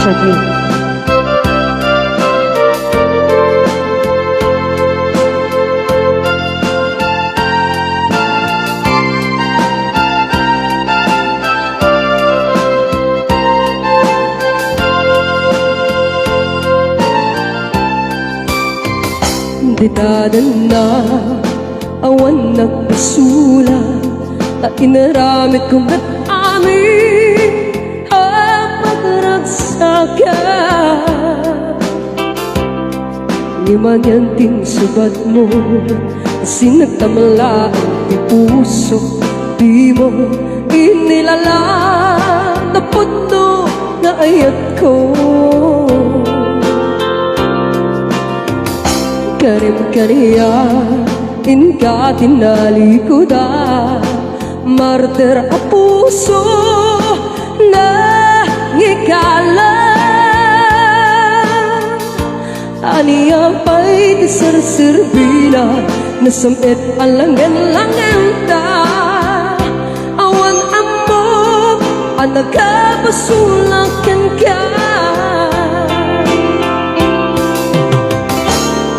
Mr. D. Ditadan na awan nagpasula at inaramit kong amin ang pagragsakan. Di man yan tinsubad mo kasi nagtamala ang puso. Di mo inilala na puno na ayat ko. Karim-kariya inka tinalikuda martir a puso na ngikala aniya pa'y disarsirbila nasamit alangan-langan ta awan amok ang nagkapasulakan ka.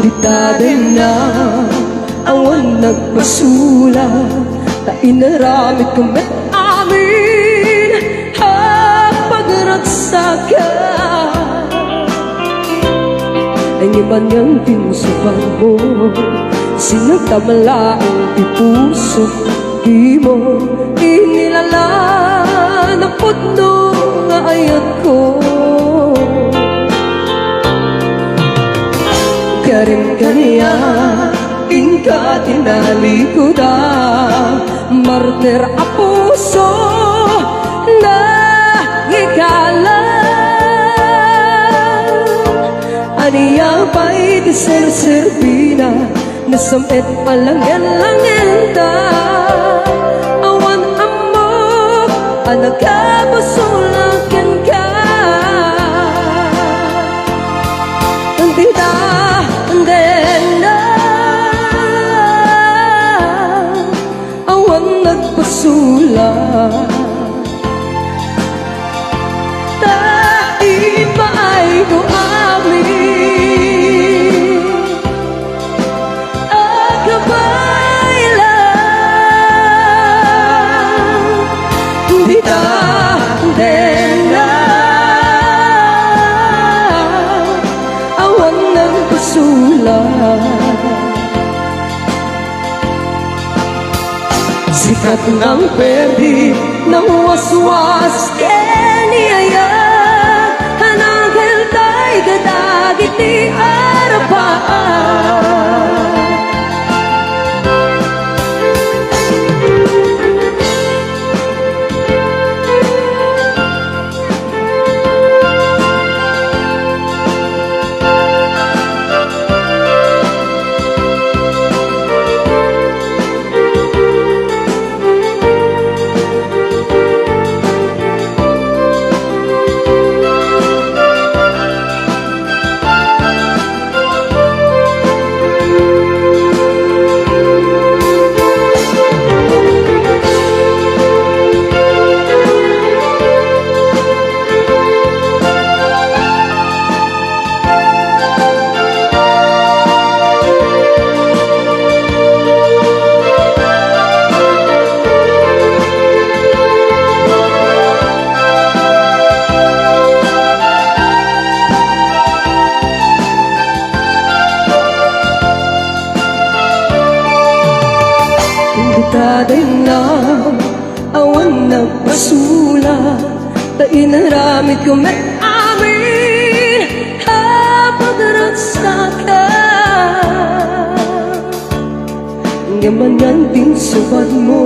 Ditaden na awan nagpasula ta inaramit kong amin ang pagragsakan. Ay iban niyang pinusupan mo sinagtamala ang puso. Di mo inilala na puno nga ayat ko. Karim-kariya inka tinalikuda martir a puso na ngikala aniya pa'y disarsirbina nasamit alangan-langan ta awan amok ang nagkapasulakan ka. Nagpasula ta'i paay ko amin agabay lang di ta dena awan nagpasula. Sikat ng perdi ng waswas keniyaya hanagel tay gadagit ni arapaan. Ditaden na awan nagpasula ta inaramit ko amin ang pagragsakan. Ngaman yan tinsubad mo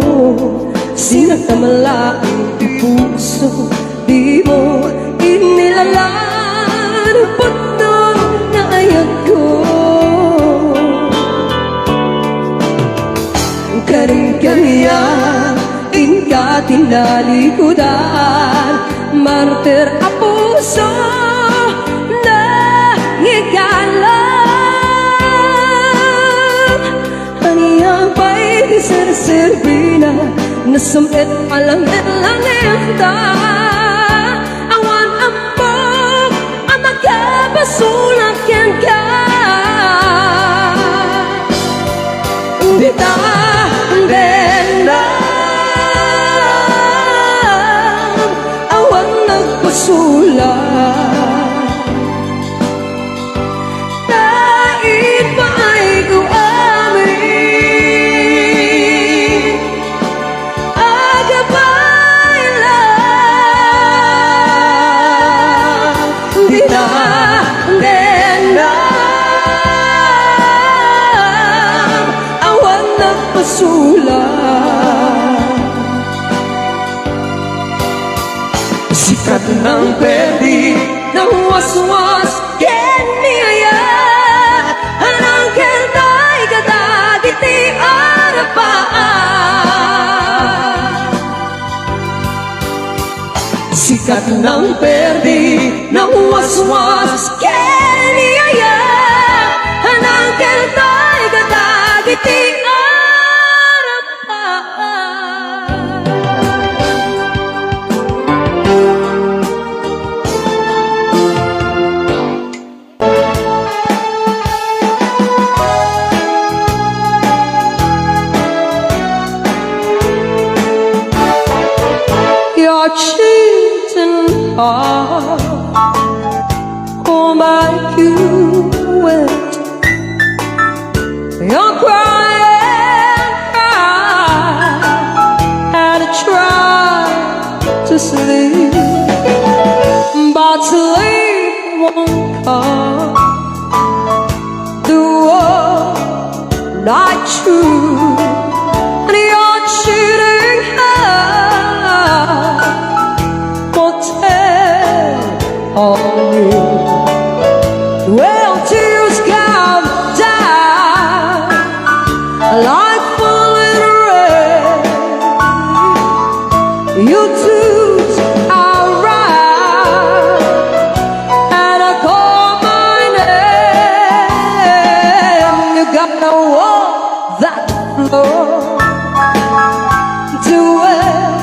sinagtamala ang puso. Di mo inilala na puno na ayat ko. Karim-kariya inka tinalikudan martir a puso na ngikala aniya pa'y disarsirbina nasamit alangan-langan ta awan amok pasulakyan ka. Bitaw benda awan nagpasulat. Kahit pa ay kuamin, agabay lang. Bitaw benda awan nagpasulat. Sikat ng pwede ng waswas keniyaya, anang kentay katagiti arapaan. Sikat ng pwede ng waswas keniyaya, anang kentay katagiti arapaan. Your cheating heart, oh my, you went. You're crying, and I try to sleep, but sleep won't come. The world not true, and you're cheating heart will tell on you. Well, tears come down like falling rain. You twos are right, and I call my name. You gotta walk that floor to where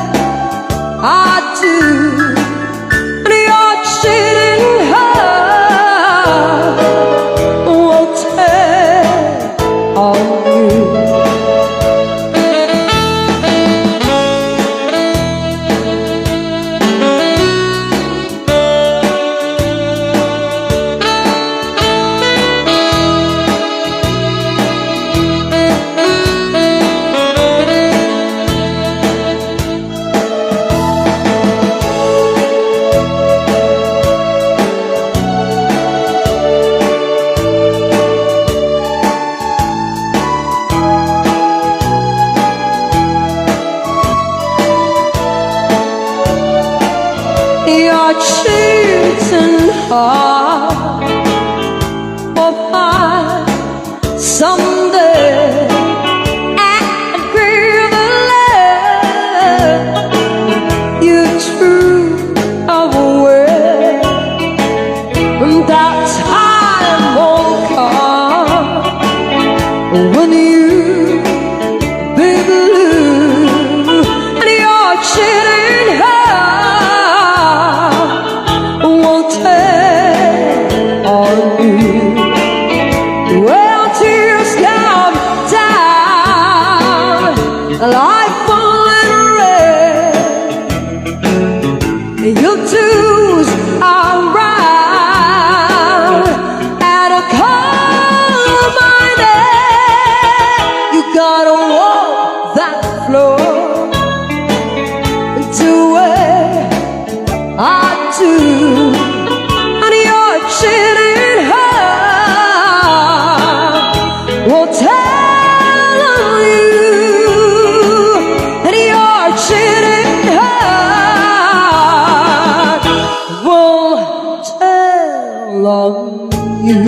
I do. And your cheating heart will tell on you. Your cheating heart will find someday and give the love you true away. That time won't come when you be blue, and your cheating heart will tell on you. Well, tears come down like falling rain. You twos are right, and I call my name. You gotta walk that floor to where I do. And your cheating heart will tell on you. And your cheating heart will tell on you.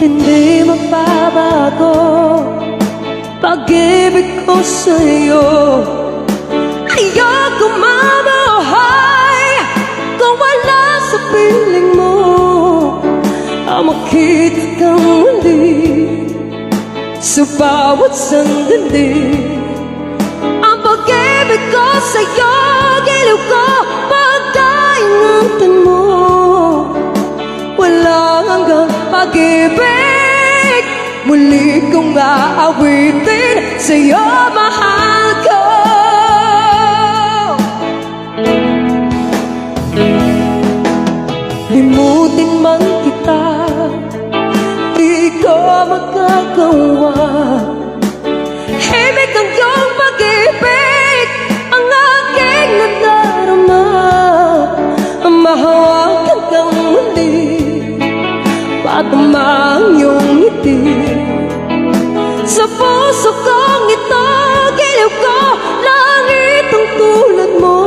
Hindi mababago pag-ibig ko sa'yo. Ayoko mabuhay kung wala sa piling mo. makita kang muli sa bawat sandali. Ang pag-ibig ko sa'yo, giliw ko, pagkaingatan mo. Walang hanggang pag-ibig, muli kong aawitin sa'yo, mahal ko. Limutin man kita, di ko magagawa. Himig ang iyong pag-ibig, ang aking nadarama. Mahawakan kang muli, patama ang iyong ngiti. Sa puso kong ito, giliw ko, langit ang tulad mo.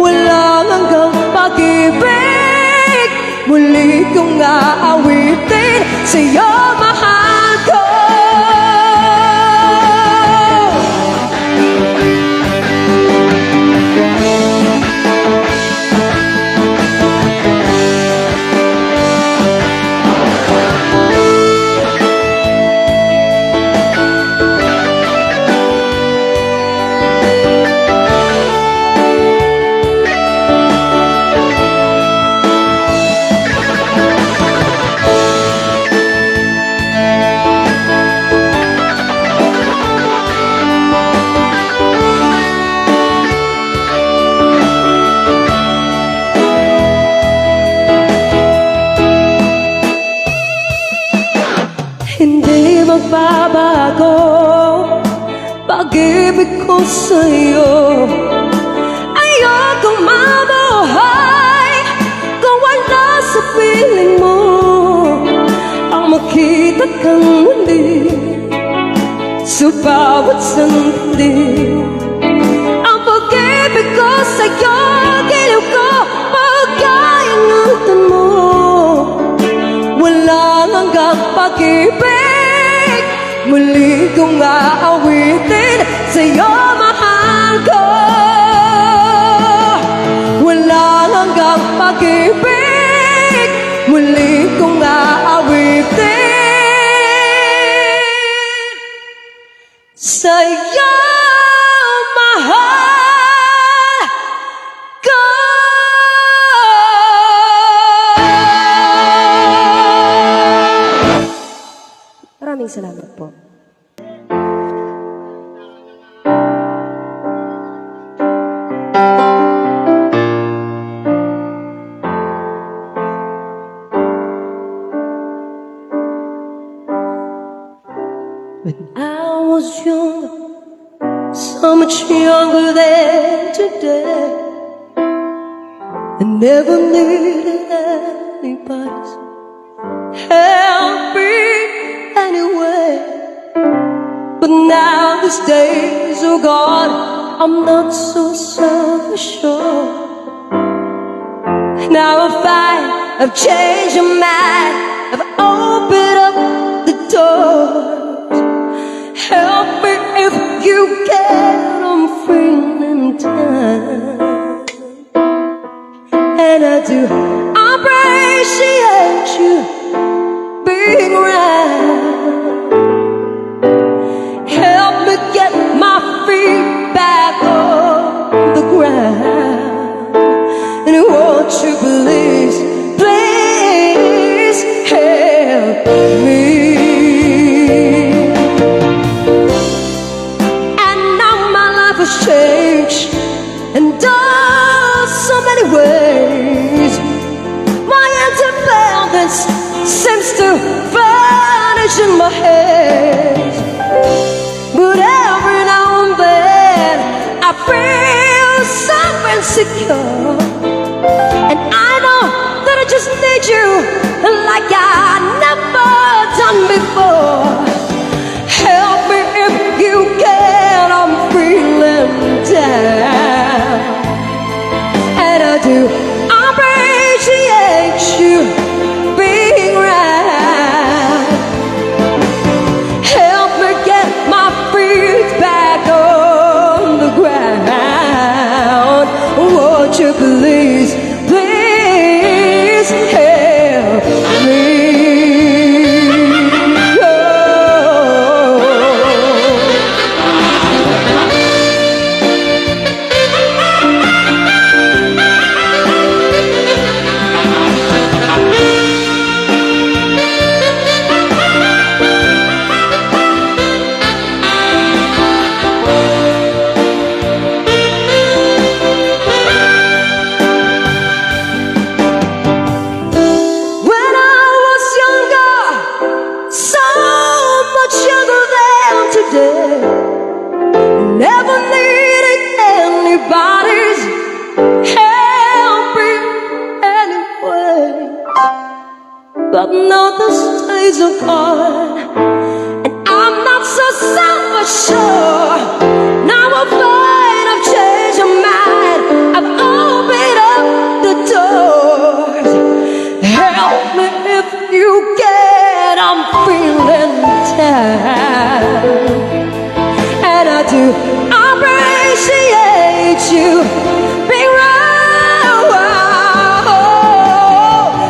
Walang hanggang pag-ibig, muli kong aawitin sa'yo, mahal ko. Hindi magbabago pag-ibig ko sa'yo. Ayokong mabuhay kung wala sa piling mo. Ang makita kang muli sa bawat sandali. Ang pag-ibig ko sa'yo, giliw ko, pagkaingatan mo. Walang hanggang pag-ibig, muli kong aawitin sa'yo, mahal ko. Walang hanggang pag-ibig, muli kong aawitin sa'yo, mahal ko. Maraming salamat po. When I was younger, so much younger than today, I never needed anybody's help anyway. But now these days are gone, I'm not so self-assured. Now I find I've changed my mind, I've opened up the doors. Help me if you can, I'm feeling time. And I do appreciate you being around. Help me get my feet back on the ground. And won't you please, please help me. And now my life has changed in so many ways. My independence seems to vanish in my head. But every now and then I feel so insecure. And I know that I just need you like I never done before. Help me if you can, I'm feeling down. And I do appreciate you being around. Help me get my feet back on the ground. Won't you please, please help me. but now the days are gone, and I'm not so self-assured. Now I'm fine, I've changed my mind, I've opened up the doors. Help me if you can, I'm feeling down, and I do appreciate you being right.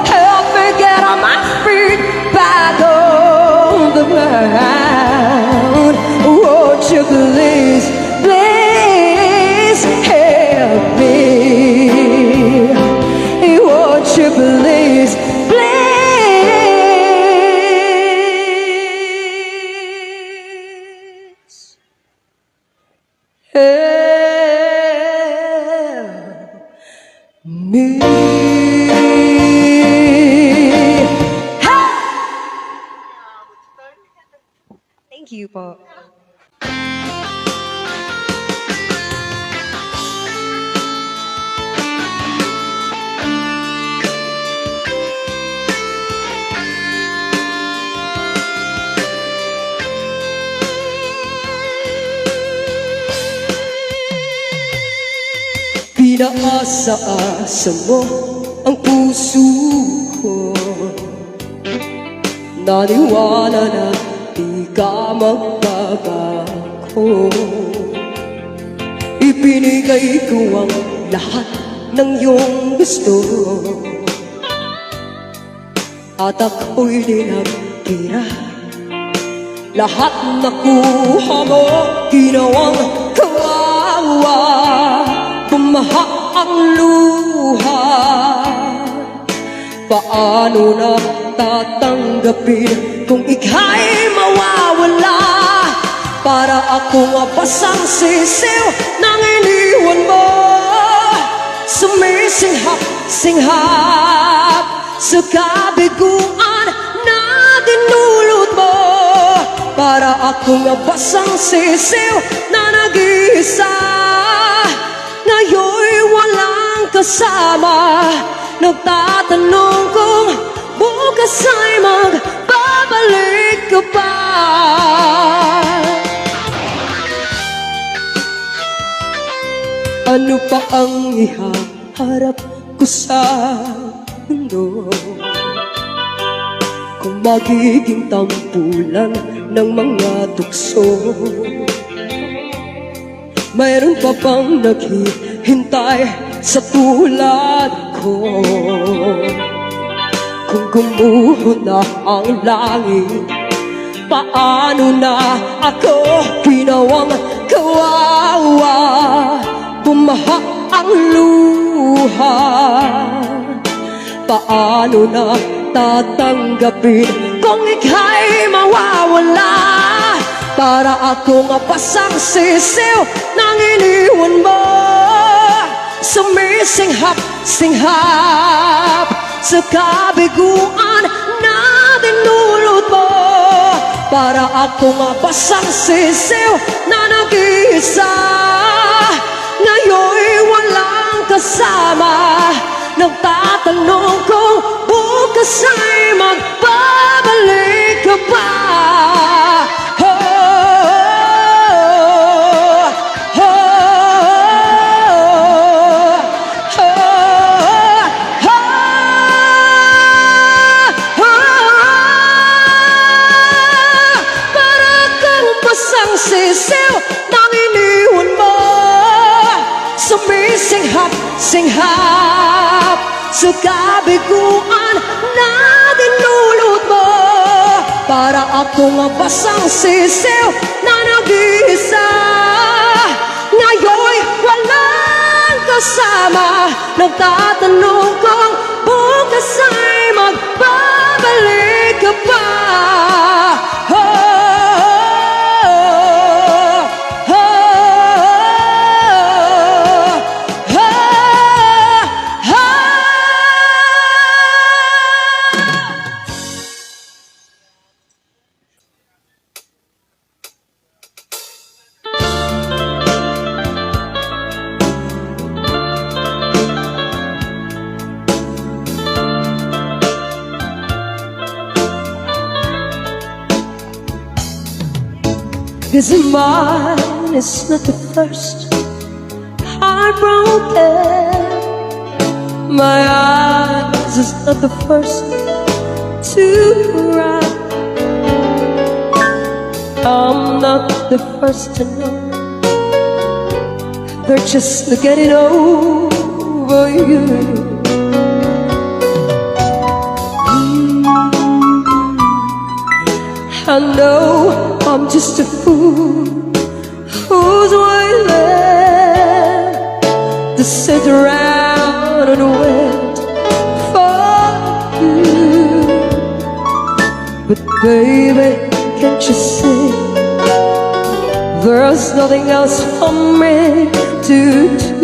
Help me get on my feet back on the ground. Won't you please, please help me? Won't you please, please help me? Thank you po. Pinaasa-asa mo ang puso ko, naniwala na di ka magbabago. Ibinigay ko ang lahat ng iyong gusto, at ako'y dinagtira. Lahat nakuha mo, ginawang kawawa. Bumaha ang luha, paano na tatanggapin kung ika'y mawawala? Para akong basang sisiw nang iniwan mo, sumisinghap-singhap sa kabiguan na dinulot mo. Para akong basang sisiw na nag-iisa, ngayon'y walang kasama. Nagtatanong kung bukas ay magbabalik ka pa. Ano pa ang ihaharap ko sa mundo kung magiging tampulan ng mga tukso? Mayroon pa bang naghihintay sa tulad ko? Kung gumuho na ang langit, paano na ako ginawang kawawa? Bumaha ang luha, paano na tatanggapin kung ika'y mawawala? Para akong basang sisiw nang iniwan mo, sumisinghap-singhap sa kabiguan na dinulot mo. Para akong basang sisiw na nag-iisa, ngayon'y walang kasama. Nagtatanong kung bukas ay magbabalik ka pa. Sisiw nang iniwan mo, sumisinghap-singhap sa kabiguan na dinulot mo. Para akong basang sisiw na nag-iisa, ngayon'y walang kasama. Nagtatanong kung bukas ay magbabalik ka pa. 'cause mine is not the first heartbroken. My eyes is not the first to cry. I'm not the first to know. They're just getting over you. I know I'm just a fool who's waiting to sit around and wait for you. But baby, can't you see there's nothing else for me to do?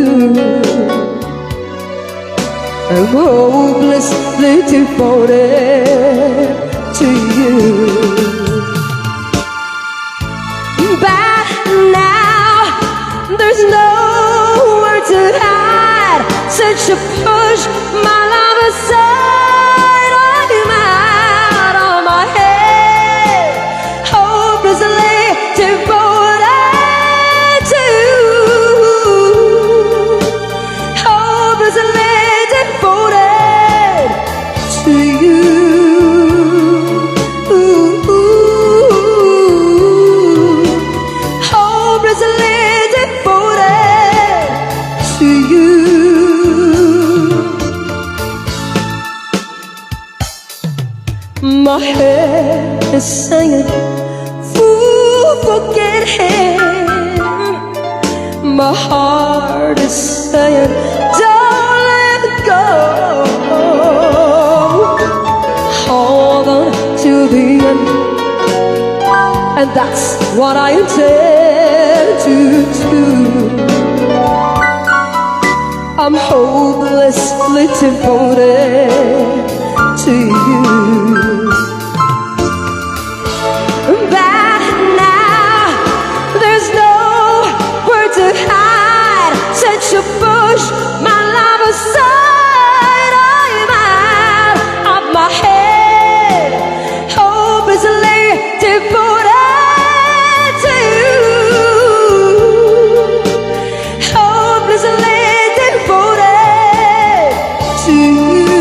I'm hopelessly devoted to you. But now there's nowhere to hide, such a push my love aside. I'm out of my head, hopelessly devoted to you. Hopelessly devoted to you. My head is saying, fool, forget him. My heart is saying, don't let go. Hold on to the end, and that's what I intend to do. I'm hopelessly devoted to you. But now there's nowhere to hide, such a push my love aside. I'm out of my head, hopelessly devoted to you. Hopelessly devoted to you.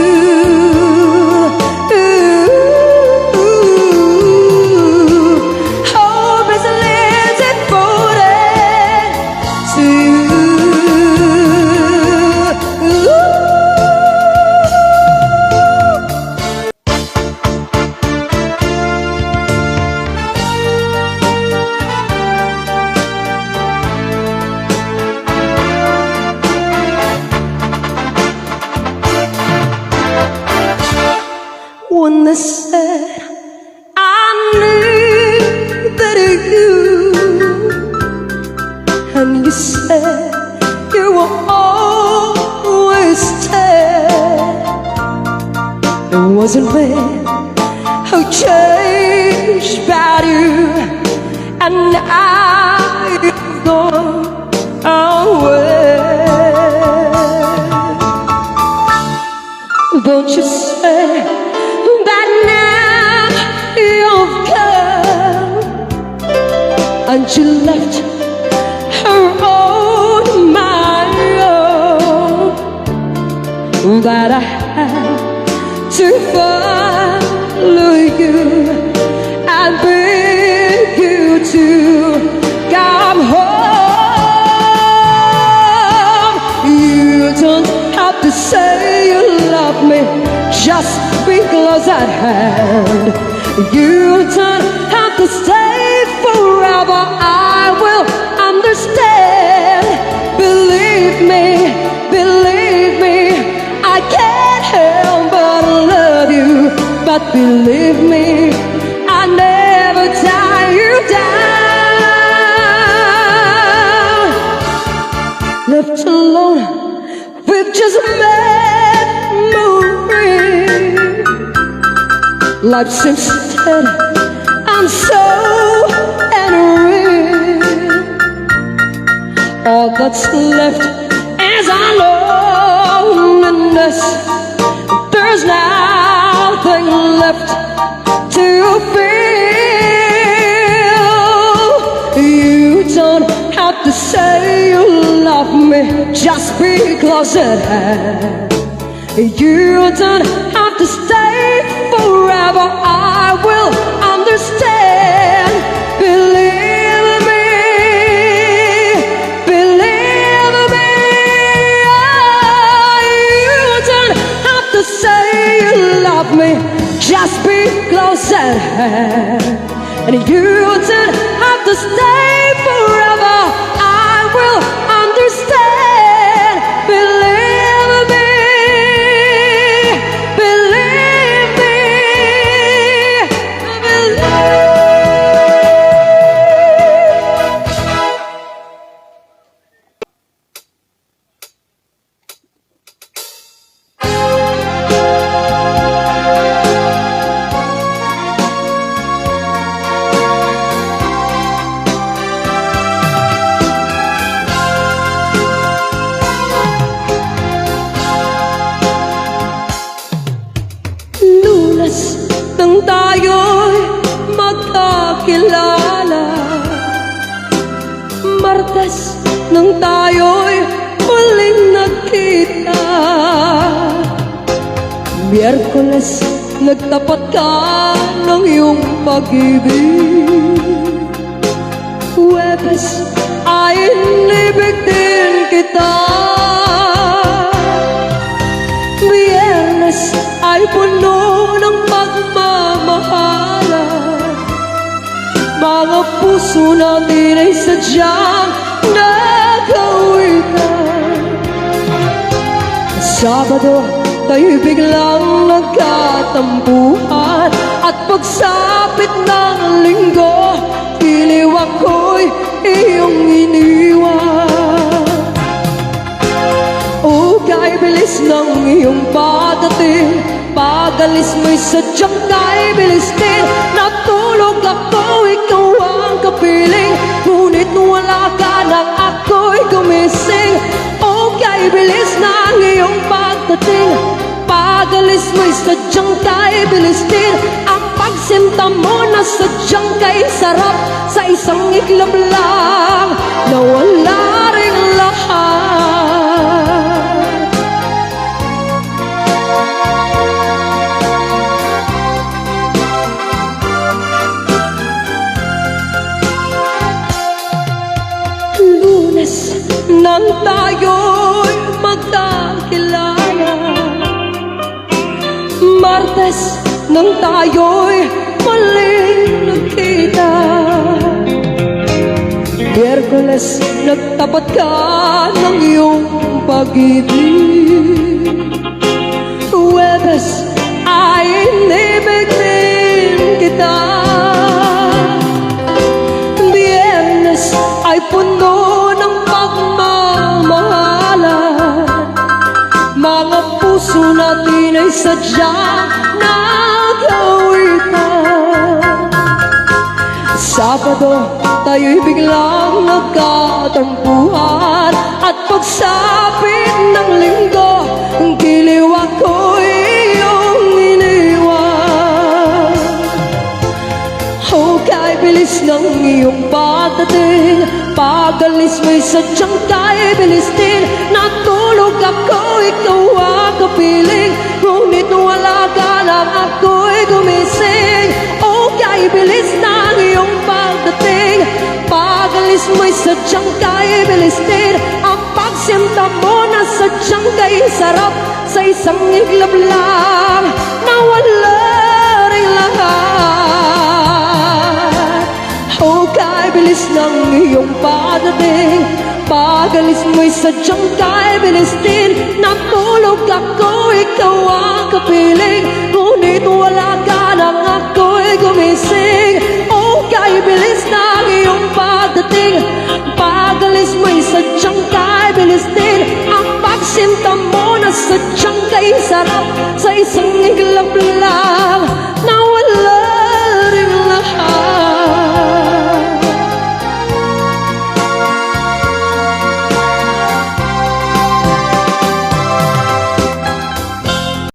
When they said I knew that you, and you said you will always stay. It wasn't me who changed about you, and now you've gone away. Don't you say that now you've come, and you left her on my own, that I had to follow you and beg you to come home. You don't have to say you love me just be close at hand. You don't have to stay forever, I will understand. Believe me, I can't help but love you. But believe me, I never tie you down. Left alone with just memories, life seems dead, I'm so unreal. All that's left is our loneliness. There's nothing left to feel. have to say you love me just because it has. You don't have to stay forever, I will understand. Believe me, believe me. You don't have to say you love me just because it has. And you don't have to stay forever, I will understand. Believe me, believe me, believe. Nang tayo'y magkakilala, Martes nang tayo'y muling nagkita, Miyerkules nagtapat ka ng iyong pag-ibig, Huwebes ay inibig din kita, Biyernes ay puno ng pagmamahalan, mga puso natin ay sadyang nag-awitan. Sabado tayo'y biglang nagkatampuhan, at pagsapit ng linggo, giliw ako'y iyong iniwan. O kay bilis ng iyong pagdating, pag-alis mo'y sadyang kay bilis din. Natulog ako, ikaw ang kapiling, ngunit wala ka nang ako'y gumising. O kay bilis ng iyong pagdating, pag-alis mo'y sadyang kay bilis din. Ang pagsinta mo na sadyang kay sarap, sa isang iglap lang nawala rin lahat. Lunes nang tayo'y magkakilala, Martes nang tayo'y muling nagkita, Miyerkules nagtapat ka ng iyong pag-ibig, Huwebes ay inibig din kita, Biyernes ay puno ng pagmamahalan, mga puso natin ay sadyang nag-awitan. Sabado tayo'y biglang nagkatampuhan, at pagsapit ng linggo, ang giliw ako'y iyong iniwan. O kay bilis ng iyong pagdating, pag-alis mo'y sadyang kay bilis din. Natulog ako, ikaw ang kapiling, ngunit wala ka lang ako'y gumising. O kay bilis ng iyong pagdating, pag-alis mo'y sadyang kay bilis din. Ang pagsinta mo na sadyang kay sarap, sa isang iglap lang nawala rin lahat. O kay bilis ng iyong pagdating, pag-alis mo'y sadyang kay bilis din. Natulog ako, ikaw ang kapiling, ngunit wala ka nang ako'y gumising. O kay bilis ng iyong pagdating, pag-alis mo'y sadyang kay bilis din. Ang pagsinta mo na sadyang kay sarap, sa isang iglap lang